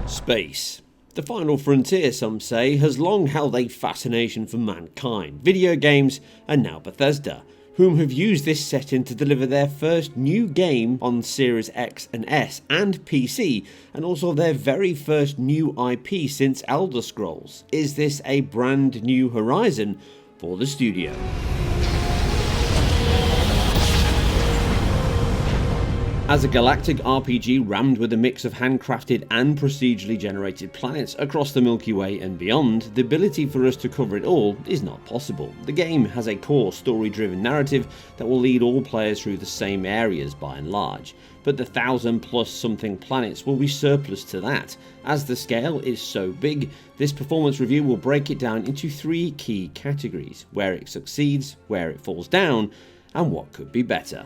Space. The final frontier, some say, has long held a fascination for mankind, video games, and now Bethesda, whom have used this setting to deliver their first new game on Series X and S and PC, and also their very first new IP since Elder Scrolls. Is this a brand new horizon for the studio? As a galactic RPG rammed with a mix of handcrafted and procedurally generated planets across the Milky Way and beyond, the ability for us to cover it all is not possible. The game has a core story-driven narrative that will lead all players through the same areas by and large, but the 1,000+ something planets will be surplus to that. As the scale is so big, this performance review will break it down into 3 key categories: where it succeeds, where it falls down, and what could be better.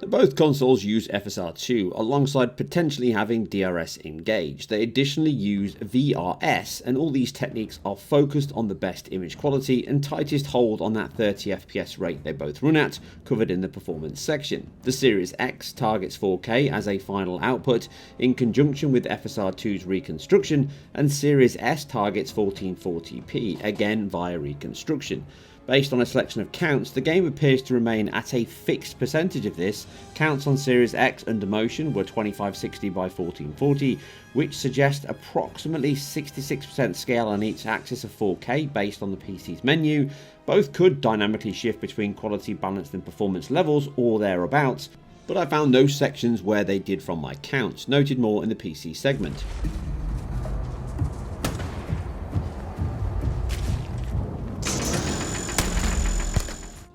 Both consoles use FSR2 alongside potentially having DRS engaged. They additionally use VRS, and all these techniques are focused on the best image quality and tightest hold on that 30 FPS rate they both run at, covered in the performance section. The Series X targets 4K as a final output in conjunction with FSR2's reconstruction, and Series S targets 1440p, again via reconstruction. Based on a selection of counts, the game appears to remain at a fixed percentage of this. Counts on Series X under motion were 2560 by 1440, which suggests approximately 66% scale on each axis of 4K based on the PC's menu. Both could dynamically shift between quality, balanced and performance levels or thereabouts, but I found no sections where they did from my counts, noted more in the PC segment.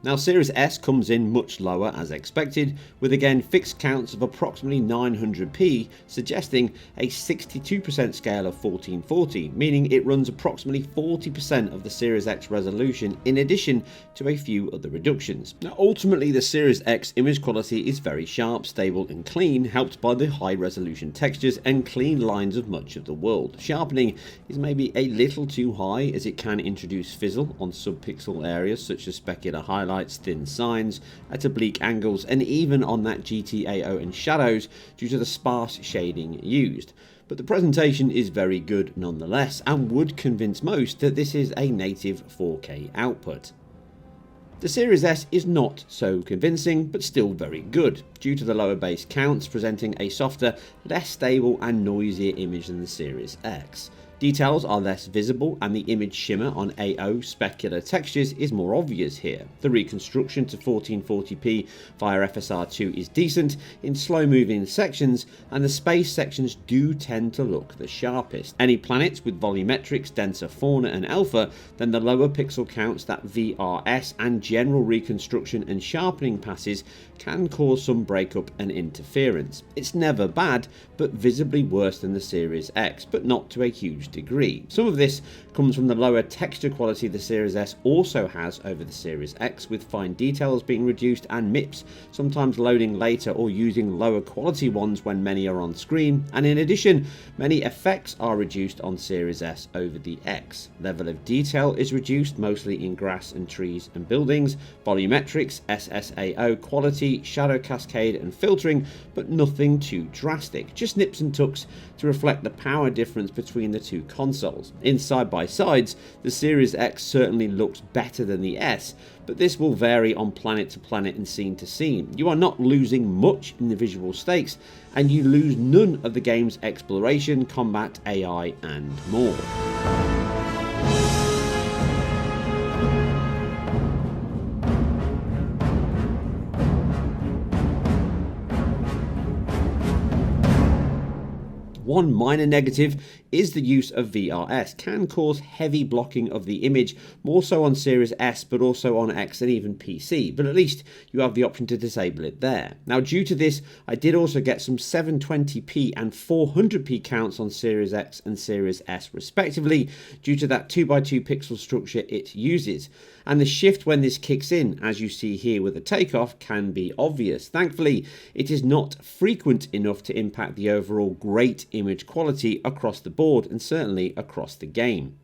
Now Series S comes in much lower as expected, with again fixed counts of approximately 900p, suggesting a 62% scale of 1440, meaning it runs approximately 40% of the Series X resolution in addition to a few other reductions. Now ultimately the Series X image quality is very sharp, stable and clean, helped by the high resolution textures and clean lines of much of the world. Sharpening is maybe a little too high as it can introduce fizzle on subpixel areas such as specular highlights, thin signs at oblique angles, and even on that GTAO and shadows due to the sparse shading used. But the presentation is very good nonetheless, and would convince most that this is a native 4K output. The Series S is not so convincing, but still very good, due to the lower base counts presenting a softer, less stable and noisier image than the Series X. Details are less visible and the image shimmer on AO specular textures is more obvious here. The reconstruction to 1440p via FSR2 is decent in slow moving sections, and the space sections do tend to look the sharpest. Any planets with volumetrics, denser fauna and alpha, then the lower pixel counts that VRS and general reconstruction and sharpening passes can cause some breakup and interference. It's never bad, but visibly worse than the Series X, but not to a huge degree. Some of this comes from the lower texture quality the Series S also has over the Series X, with fine details being reduced and MIPS sometimes loading later or using lower quality ones when many are on screen, and in addition many effects are reduced on Series S over the X. Level of detail is reduced mostly in grass and trees and buildings, volumetrics, SSAO quality, shadow cascade and filtering, but nothing too drastic, just nips and tucks to reflect the power difference between the two consoles. In side-by-sides, the Series X certainly looks better than the S, but this will vary on planet to planet and scene to scene. You are not losing much in the visual stakes, and you lose none of the game's exploration, combat, AI and more. One minor negative is the use of VRS can cause heavy blocking of the image, more so on Series S but also on X and even PC, but at least you have the option to disable it there. Now due to this, I did also get some 720p and 400p counts on Series X and Series S respectively, due to that 2x2 pixel structure it uses. And the shift when this kicks in, as you see here with the takeoff, can be obvious. Thankfully, it is not frequent enough to impact the overall great image quality across the board and certainly across the game.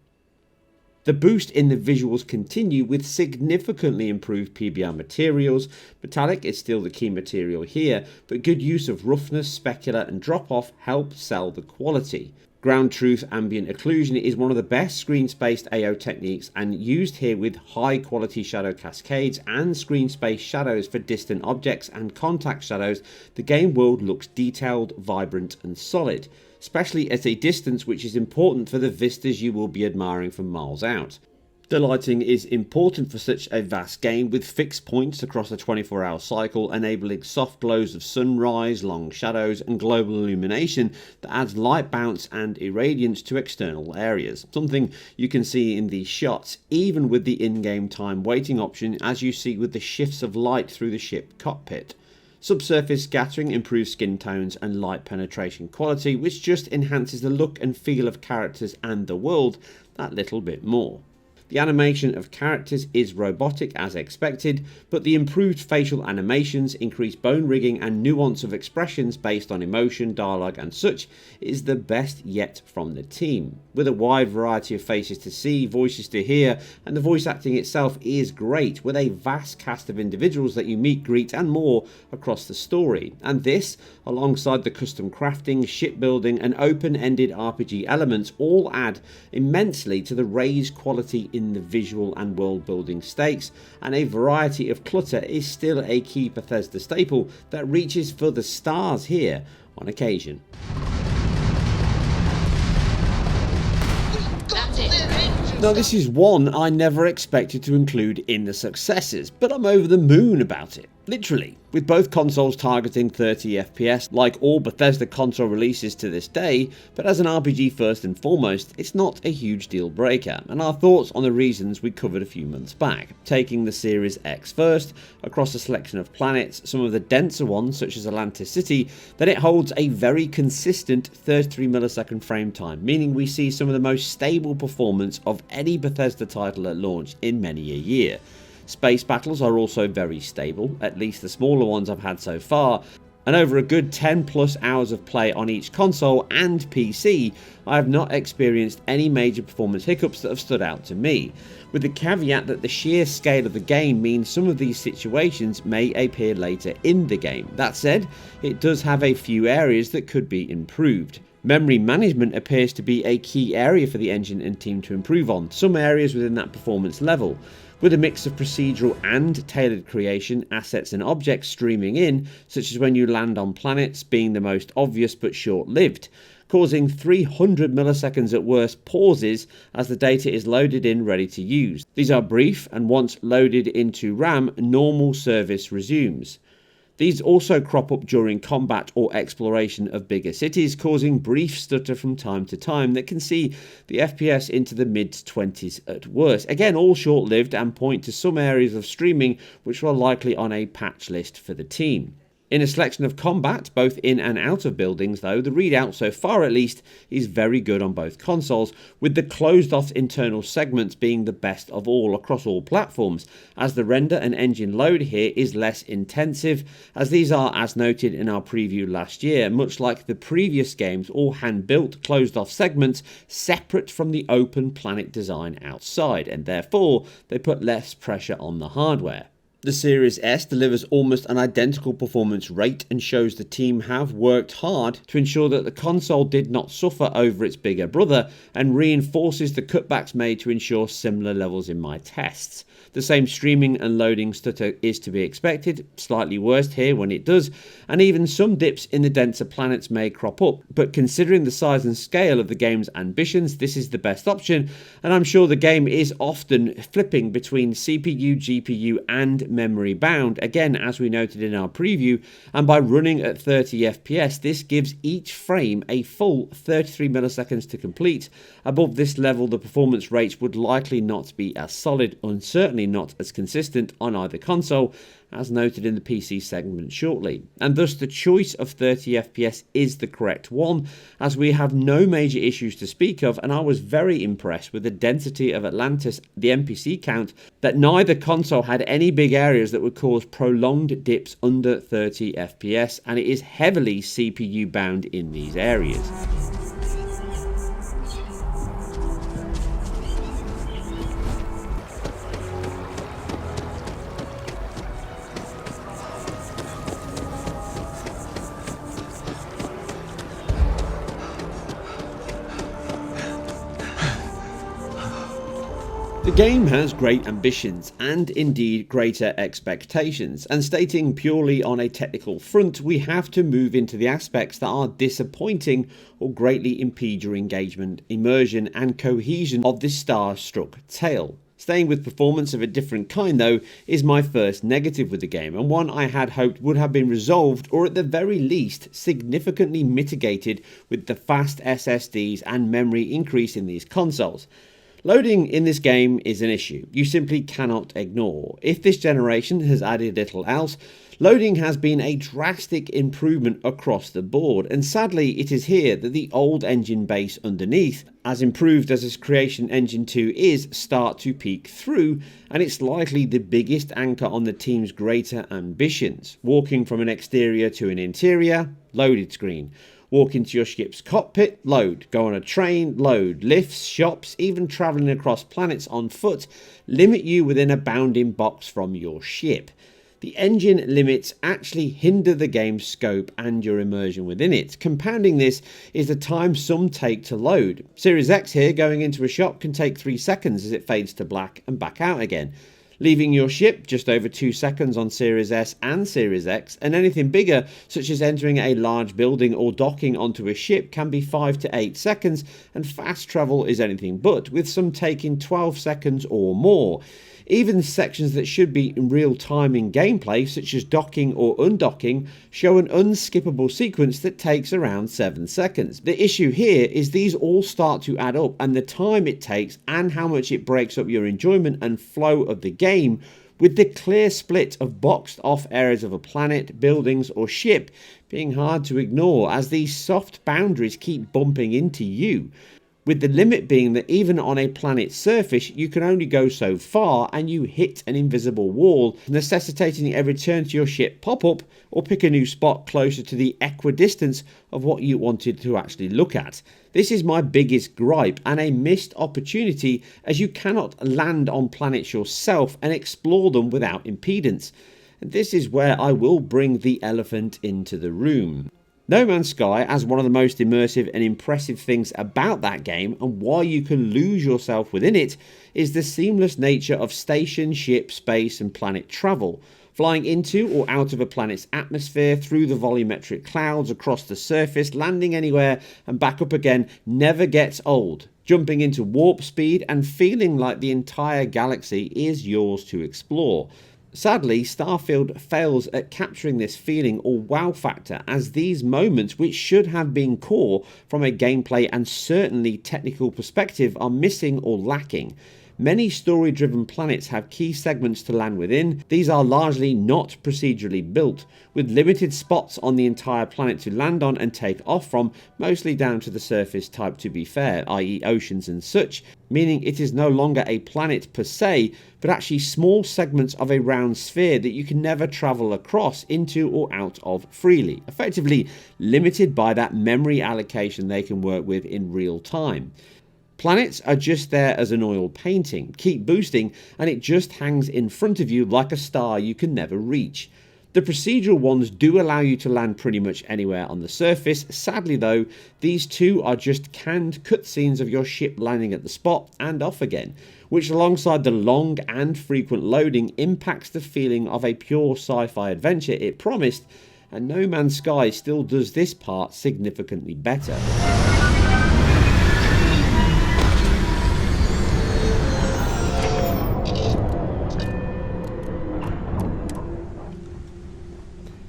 The boost in the visuals continue with significantly improved PBR materials. Metallic is still the key material here, but good use of roughness, specular and drop-off help sell the quality. Ground truth ambient occlusion is one of the best screen-spaced AO techniques and used here with high-quality shadow cascades and screen-spaced shadows for distant objects and contact shadows. The game world looks detailed, vibrant and solid, especially at a distance which is important for the vistas you will be admiring from miles out. The lighting is important for such a vast game, with fixed points across a 24-hour cycle enabling soft glows of sunrise, long shadows and global illumination that adds light bounce and irradiance to external areas, something you can see in these shots even with the in-game time waiting option, as you see with the shifts of light through the ship cockpit. Subsurface scattering improves skin tones and light penetration quality, which just enhances the look and feel of characters and the world that little bit more. The animation of characters is robotic as expected, but the improved facial animations, increased bone rigging and nuance of expressions based on emotion, dialogue and such is the best yet from the team. With a wide variety of faces to see, voices to hear, and the voice acting itself is great, with a vast cast of individuals that you meet, greet and more across the story. And this, alongside the custom crafting, shipbuilding and open-ended RPG elements, all add immensely to the raised quality in the visual and world building stakes, and a variety of clutter is still a key Bethesda staple that reaches for the stars here on occasion. Now this is one I never expected to include in the successors, but I'm over the moon about it. Literally, with both consoles targeting 30 FPS like all Bethesda console releases to this day, but as an RPG first and foremost, it's not a huge deal breaker, and our thoughts on the reasons we covered a few months back. Taking the Series X first, across a selection of planets, some of the denser ones such as Atlantis City, then it holds a very consistent 33 millisecond frame time, meaning we see some of the most stable performance of any Bethesda title at launch in many a year. Space battles are also very stable, at least the smaller ones I've had so far, and over a good 10 plus hours of play on each console and PC, I have not experienced any major performance hiccups that have stood out to me, with the caveat that the sheer scale of the game means some of these situations may appear later in the game. That said, it does have a few areas that could be improved. Memory management appears to be a key area for the engine and team to improve on, some areas within that performance level, with a mix of procedural and tailored creation, assets and objects streaming in, such as when you land on planets being the most obvious but short-lived, causing 300 milliseconds at worst pauses as the data is loaded in ready to use. These are brief, and once loaded into RAM, normal service resumes. These also crop up during combat or exploration of bigger cities, causing brief stutter from time to time that can see the FPS into the mid-20s at worst. Again, all short-lived and point to some areas of streaming which are likely on a patch list for the team. In a selection of combat, both in and out of buildings though, the readout so far at least is very good on both consoles, with the closed off internal segments being the best of all across all platforms, as the render and engine load here is less intensive, as these are, as noted in our preview last year, much like the previous games, all hand-built closed off segments separate from the open planet design outside, and therefore they put less pressure on the hardware. The Series S delivers almost an identical performance rate and shows the team have worked hard to ensure that the console did not suffer over its bigger brother, and reinforces the cutbacks made to ensure similar levels in my tests. The same streaming and loading stutter is to be expected, slightly worse here when it does, and even some dips in the denser planets may crop up, but considering the size and scale of the game's ambitions, this is the best option, and I'm sure the game is often flipping between CPU, GPU and memory bound, again as we noted in our preview, and by running at 30 FPS this gives each frame a full 33 milliseconds to complete. Above this level the performance rates would likely not be as solid, and certainly not as consistent on either console, as noted in the PC segment shortly, and thus the choice of 30 FPS is the correct one, as we have no major issues to speak of, and I was very impressed with the density of Atlantis, the NPC count, that neither console had any big areas that would cause prolonged dips under 30 FPS, and it is heavily CPU bound in these areas. The game has great ambitions and indeed greater expectations, and stating purely on a technical front, we have to move into the aspects that are disappointing or greatly impede your engagement, immersion and cohesion of this star-struck tale. Staying with performance of a different kind though is my first negative with the game, and one I had hoped would have been resolved or at the very least significantly mitigated with the fast SSDs and memory increase in these consoles. Loading in this game is an issue you simply cannot ignore. If this generation has added little else, loading has been a drastic improvement across the board, and sadly it is here that the old engine base underneath, as improved as its Creation Engine 2 is, start to peek through, and it's likely the biggest anchor on the team's greater ambitions. Walking from an exterior to an interior, loaded screen. Walk into your ship's cockpit, load. Go on a train, load. Lifts, shops, even travelling across planets on foot limit you within a bounding box from your ship. The engine limits actually hinder the game's scope and your immersion within it. Compounding this is the time some take to load. Series X here going into a shop can take 3 seconds as it fades to black and back out again. Leaving your ship just over 2 seconds on Series S and Series X, and anything bigger such as entering a large building or docking onto a ship can be 5 to 8 seconds, and fast travel is anything but, with some taking 12 seconds or more. Even sections that should be in real time in gameplay, such as docking or undocking, show an unskippable sequence that takes around 7 seconds. The issue here is these all start to add up, and the time it takes and how much it breaks up your enjoyment and flow of the game, with the clear split of boxed off areas of a planet, buildings or ship being hard to ignore as these soft boundaries keep bumping into you. With the limit being that even on a planet's surface you can only go so far and you hit an invisible wall, necessitating a return to your ship pop-up or pick a new spot closer to the equidistance of what you wanted to actually look at. This is my biggest gripe and a missed opportunity, as you cannot land on planets yourself and explore them without impedance. And this is where I will bring the elephant into the room. No Man's Sky, as one of the most immersive and impressive things about that game and why you can lose yourself within it, is the seamless nature of station, ship, space and planet travel. Flying into or out of a planet's atmosphere, through the volumetric clouds, across the surface, landing anywhere and back up again never gets old. Jumping into warp speed and feeling like the entire galaxy is yours to explore. Sadly, Starfield fails at capturing this feeling or wow factor, as these moments, which should have been core from a gameplay and certainly technical perspective, are missing or lacking. Many story-driven planets have key segments to land within. These are largely not procedurally built, with limited spots on the entire planet to land on and take off from, mostly down to the surface type to be fair, i.e. oceans and such, meaning it is no longer a planet per se, but actually small segments of a round sphere that you can never travel across, into or out of freely, effectively limited by that memory allocation they can work with in real time. Planets are just there as an oil painting, keep boosting, and it just hangs in front of you like a star you can never reach. The procedural ones do allow you to land pretty much anywhere on the surface. Sadly though, these two are just canned cutscenes of your ship landing at the spot and off again, which alongside the long and frequent loading impacts the feeling of a pure sci-fi adventure it promised, and No Man's Sky still does this part significantly better.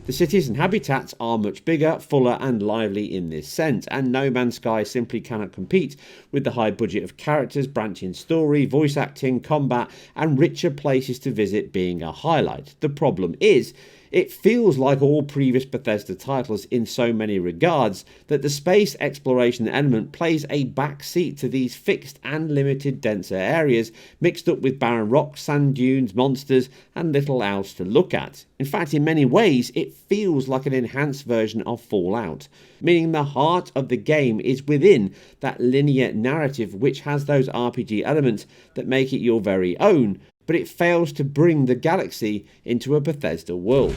The cities and habitats are much bigger, fuller and lively in this sense, and No Man's Sky simply cannot compete with the high budget of characters, branching story, voice acting, combat and richer places to visit being a highlight. The problem is, it feels like all previous Bethesda titles in so many regards that the space exploration element plays a back seat to these fixed and limited denser areas, mixed up with barren rocks, sand dunes, monsters and little else to look at. In fact, in many ways it feels like an enhanced version of Fallout, meaning the heart of the game is within that linear narrative which has those RPG elements that make it your very own, but it fails to bring the galaxy into a Bethesda world.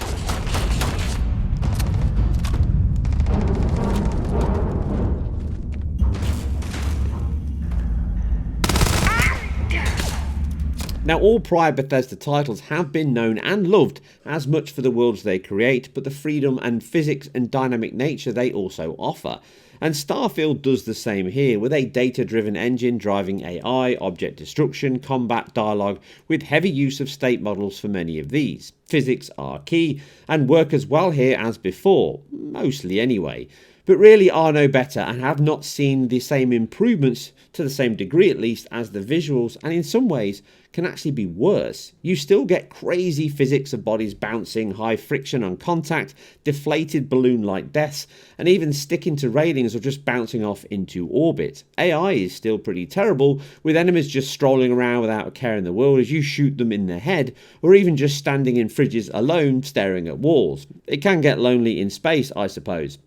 Now, all prior Bethesda titles have been known and loved as much for the worlds they create, but the freedom and physics and dynamic nature they also offer. And Starfield does the same here, with a data-driven engine driving AI, object destruction, combat, dialogue, with heavy use of state models for many of these. Physics are key, and work as well here as before, mostly anyway, but really are no better and have not seen the same improvements, to the same degree at least, as the visuals, and in some ways can actually be worse. You still get crazy physics of bodies bouncing, high friction on contact, deflated balloon-like deaths, and even sticking to railings or just bouncing off into orbit. AI is still pretty terrible, with enemies just strolling around without a care in the world as you shoot them in the head, or even just standing in fridges alone staring at walls. It can get lonely in space, I suppose.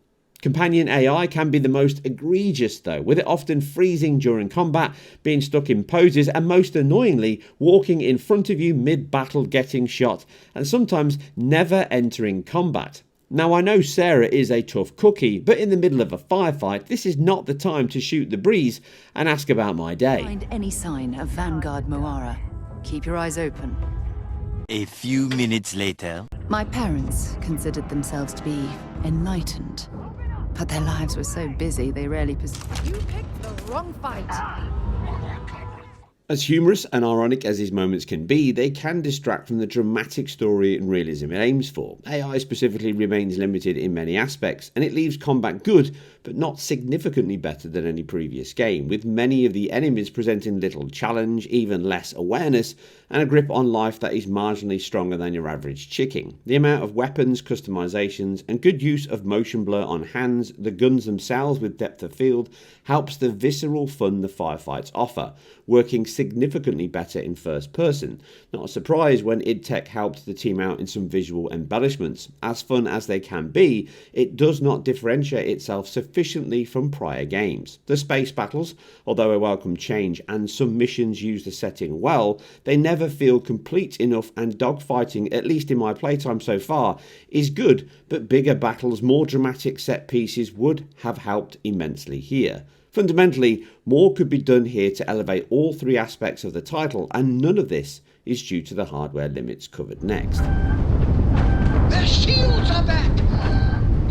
Companion AI can be the most egregious though, with it often freezing during combat, being stuck in poses, and most annoyingly, walking in front of you mid-battle getting shot, and sometimes never entering combat. Now, I know Sarah is a tough cookie, but in the middle of a firefight, this is not the time to shoot the breeze and ask about my day. Find any sign of Vanguard Moara. Keep your eyes open. A few minutes later. My parents considered themselves to be enlightened. But their lives were so busy, they rarely You picked the wrong fight. As humorous and ironic as these moments can be, they can distract from the dramatic story and realism it aims for. AI specifically remains limited in many aspects, and it leaves combat good, but not significantly better than any previous game, with many of the enemies presenting little challenge, even less awareness, and a grip on life that is marginally stronger than your average chicken. The amount of weapons, customizations, and good use of motion blur on hands, the guns themselves with depth of field, helps the visceral fun the firefights offer, working significantly better in first person. Not a surprise when id Tech helped the team out in some visual embellishments. As fun as they can be, it does not differentiate itself sufficiently from prior games. The space battles, although a welcome change and some missions use the setting well, they never feel complete enough, and dogfighting, at least in my playtime so far, is good, but bigger battles, more dramatic set pieces would have helped immensely here. Fundamentally, more could be done here to elevate all three aspects of the title, and none of this is due to the hardware limits covered next. The shields are back!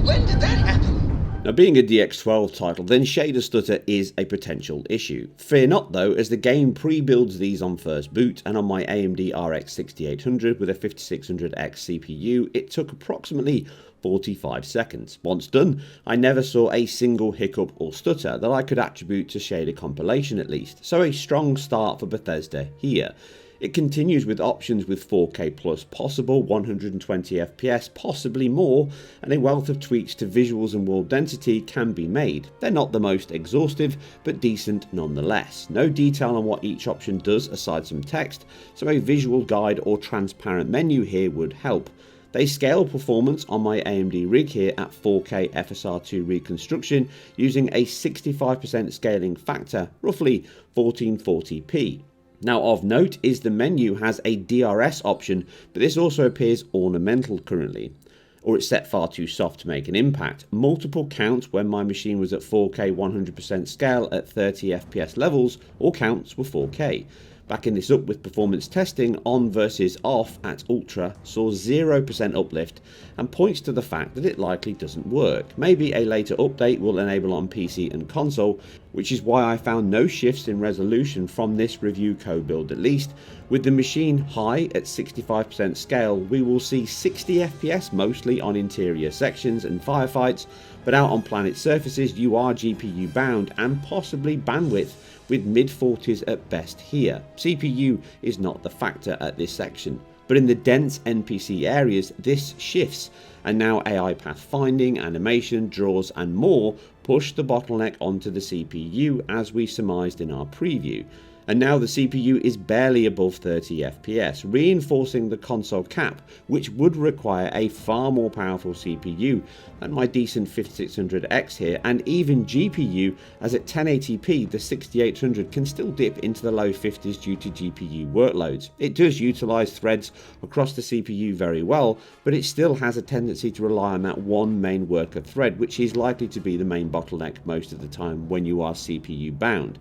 When did that happen? Now, being a DX12 title, then shader stutter is a potential issue. Fear not though, as the game pre-builds these on first boot, and on my AMD RX 6800 with a 5600X CPU, it took approximately 45 seconds. Once done, I never saw a single hiccup or stutter that I could attribute to shader compilation at least, so a strong start for Bethesda here. It continues with options with 4K plus possible, 120 FPS, possibly more, and a wealth of tweaks to visuals and world density can be made. They're not the most exhaustive, but decent nonetheless. No detail on what each option does aside some text, so a visual guide or transparent menu here would help. They scale performance on my AMD rig here at 4K FSR2 reconstruction using a 65% scaling factor, roughly 1440p. Now, of note is the menu has a DRS option, but this also appears ornamental currently, or it's set far too soft to make an impact. Multiple counts when my machine was at 4K 100% scale at 30 FPS levels, all counts were 4K. Backing this up with performance testing on versus off at Ultra saw 0% uplift, and points to the fact that it likely doesn't work. Maybe a later update will enable on PC and console, which is why I found no shifts in resolution from this review code build at least. With the machine high at 65% scale, we will see 60 FPS mostly on interior sections and firefights, but out on planet surfaces you are GPU bound and possibly bandwidth, with mid-40s at best here. CPU is not the factor at this section, but in the dense NPC areas this shifts, and now AI path finding, animation, draws and more push the bottleneck onto the CPU as we surmised in our preview. And now the CPU is barely above 30 FPS, reinforcing the console cap, which would require a far more powerful CPU than my decent 5600X here, and even GPU, as at 1080p the 6800 can still dip into the low 50s due to GPU workloads. It does utilise threads across the CPU very well, but it still has a tendency to rely on that one main worker thread, which is likely to be the main bottleneck most of the time when you are CPU bound.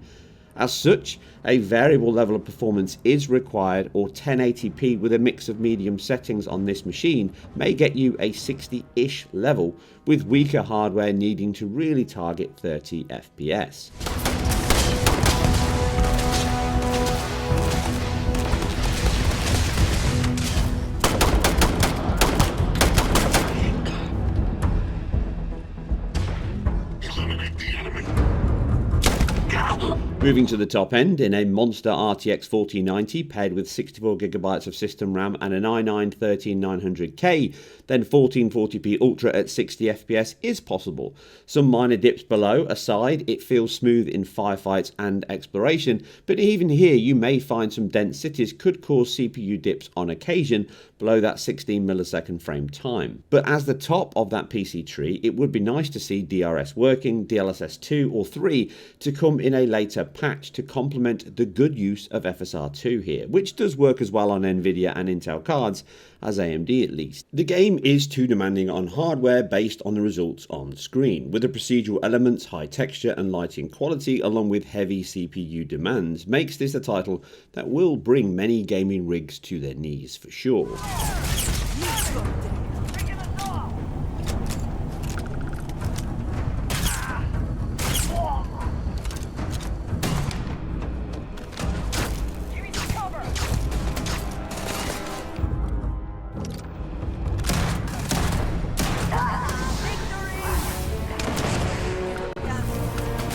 As such, a variable level of performance is required, or 1080p with a mix of medium settings on this machine may get you a 60-ish level, with weaker hardware needing to really target 30 FPS. Moving to the top end, in a monster RTX 4090 paired with 64GB of system RAM and an i9-13900K, then 1440p Ultra at 60fps is possible. Some minor dips below aside, it feels smooth in firefights and exploration, but even here you may find some dense cities could cause CPU dips on occasion below that 16 millisecond frame time. But as the top of that PC tree, it would be nice to see DRS working, DLSS 2 or 3 to come in a later patch to complement the good use of FSR2 here, which does work as well on Nvidia and Intel cards as AMD at least. The game is too demanding on hardware based on the results on screen, with the procedural elements, high texture and lighting quality along with heavy CPU demands makes this a title that will bring many gaming rigs to their knees for sure.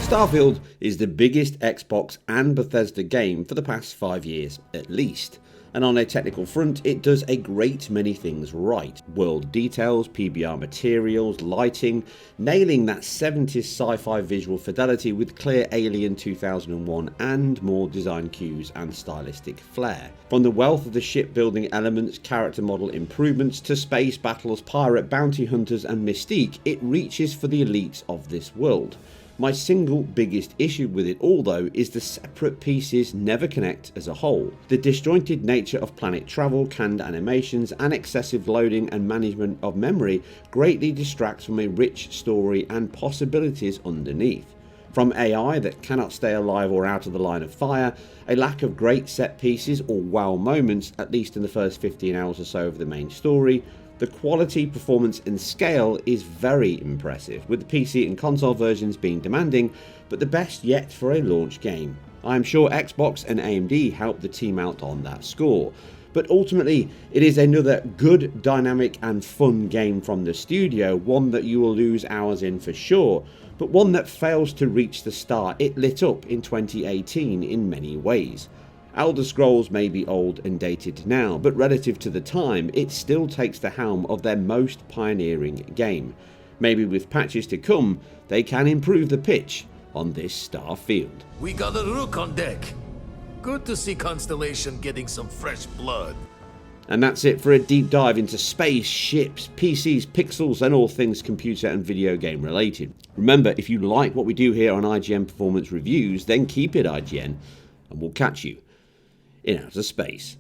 Starfield is the biggest Xbox and Bethesda game for the past 5 years at least, and on a technical front it does a great many things right. World details, PBR materials, lighting, nailing that 70s sci-fi visual fidelity with clear Alien 2001 and more design cues and stylistic flair. From the wealth of the shipbuilding elements, character model improvements to space battles, pirate bounty hunters and mystique, it reaches for the elites of this world. My single biggest issue with it all though is the separate pieces never connect as a whole. The disjointed nature of planet travel, canned animations and excessive loading and management of memory greatly distracts from a rich story and possibilities underneath. From AI that cannot stay alive or out of the line of fire, a lack of great set pieces or wow moments, at least in the first 15 hours or so of the main story, the quality, performance and scale is very impressive, with the PC and console versions being demanding, but the best yet for a launch game. I am sure Xbox and AMD helped the team out on that score, but ultimately it is another good, dynamic and fun game from the studio, one that you will lose hours in for sure, but one that fails to reach the star it lit up in 2018 in many ways. Elder Scrolls may be old and dated now, but relative to the time, it still takes the helm of their most pioneering game. Maybe with patches to come, they can improve the pitch on this Starfield. We got a rook on deck. Good to see Constellation getting some fresh blood. And that's it for a deep dive into space, ships, PCs, pixels and all things computer and video game related. Remember, if you like what we do here on IGN Performance Reviews, then keep it IGN, and we'll catch you in outer space.